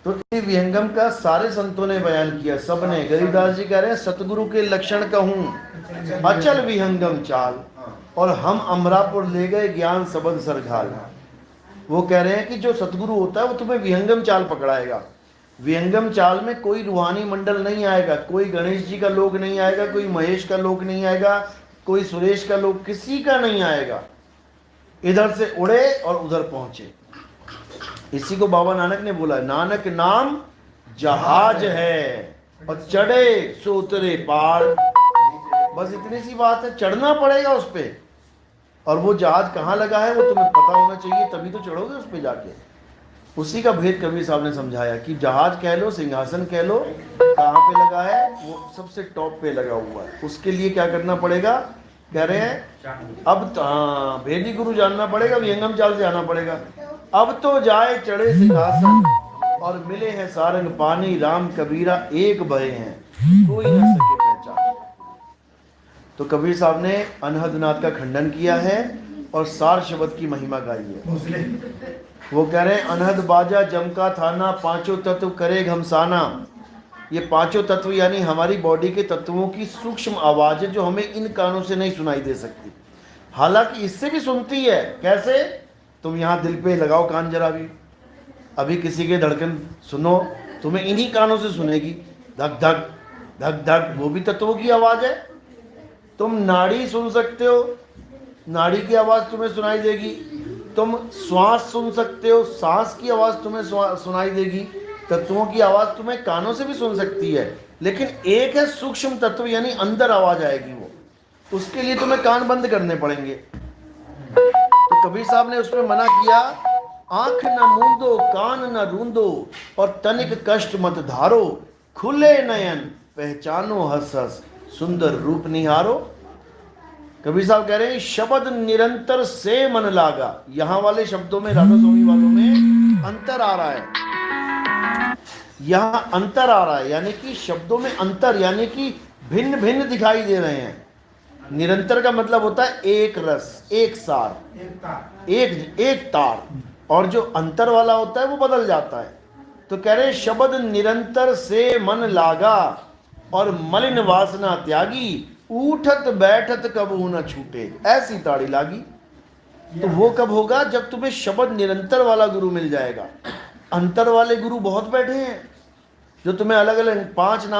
तो ये विहंगम का सारे संतों ने बयान किया, सबने। गरीबदास जी कह रहे हैं सतगुरु के लक्षण कहूं अचल विहंगम चाल, और हम अमरापुर ले गए ज्ञान सबद सरघाल। वो कह रहे हैं कि जो सतगुरु होता है वो तुम्हें विहंगम चाल पकड़ाएगा। विहंगम चाल में कोई रूहानी मंडल नहीं आएगा, कोई गणेश जी का लोग नहीं आएगा, कोई महेश का लोग नहीं आएगा, कोई सुरेश का लोग, किसी का नहीं आएगा। इधर से उड़े और उधर पहुंचे। इसी को बाबा नानक ने बोला, नानक नाम जहाज है और चढ़े सो उतरे पार। बस इतनी सी बात है, चढ़ना पड़ेगा उस पे। और वो जहाज कहाँ लगा है वो तुम्हें पता होना चाहिए, तभी तो चढ़ोगे उस पे जाके। उसी का भेद कबीर साहब ने समझाया कि जहाज कह लो, सिंहासन कह लो, कहाँ पे लगा है, वो सबसे टॉप पे लगा हुआ है। उसके लिए क्या करना पड़ेगा, कह रहे हैं अब तो हाँ भेदी गुरु जानना पड़ेगा, विहंगम चाल से आना पड़ेगा। अब तो जाए चढ़े सिंहासन और मिले हैं सारंग पानी, राम कबीरा एक भय हैं कोई न सके पहचान। तो कबीर साहब ने अनहदनाथ का खंडन किया है और सार शब्द की महिमा गाई है। वो कह रहे हैं अनहद बाजा जमका थाना, पांचों तत्व करे घमसाना। ये पांचों तत्व यानी हमारी बॉडी के तत्वों की सूक्ष्म आवाज है जो हमें इन कानों से नहीं सुनाई दे सकती, हालांकि इससे भी सुनती है। कैसे? तुम यहाँ दिल पे लगाओ कान जरा भी, अभी किसी के धड़कन सुनो, तुम्हें इन्हीं कानों से सुनेगी, धक धक धक धक, वो भी तत्वों की आवाज है। तुम नाड़ी सुन सकते हो, नाड़ी की आवाज तुम्हें सुनाई देगी। तुम श्वास सुन सकते हो, सांस की आवाज तुम्हें सुनाई देगी। तत्वों की आवाज तुम्हें कानों से भी सुन सकती है, लेकिन एक है सूक्ष्म तत्व यानी अंदर आवाज आएगी, वो उसके लिए तुम्हें कान बंद करने पड़ेंगे। तो कबीर साहब ने उसमें मना किया, आंख न मूंदो कान न रूंदो और तनिक कष्ट मत धारो, खुले नयन पहचानो हंस हंस सुंदर रूप निहारो। कबीर साहब कह रहे हैं शब्द निरंतर से मन लागा। यहां वाले शब्दों में, राधा स्वामी वालों में अंतर आ रहा है, यहां अंतर आ रहा है, यानी कि शब्दों में अंतर, यानी कि भिन्न भिन्न दिखाई दे रहे हैं। निरंतर का मतलब होता है एक रस, एक सार, एक तार, और जो अंतर वाला होता है वो बदल जाता है। तो कह रहे शब्द निरंतर से मन लागा और मलिन वासना त्यागी, उठत बैठत कबहू न छूटे ऐसी ताड़ी लागी। तो वो कब होगा? जब तुम्हें शब्द निरंतर वाला गुरु मिल जाएगा। अंतर वाले गुरु बहुत बैठे हैं जो तुम्हें अलग अलग 5 नाम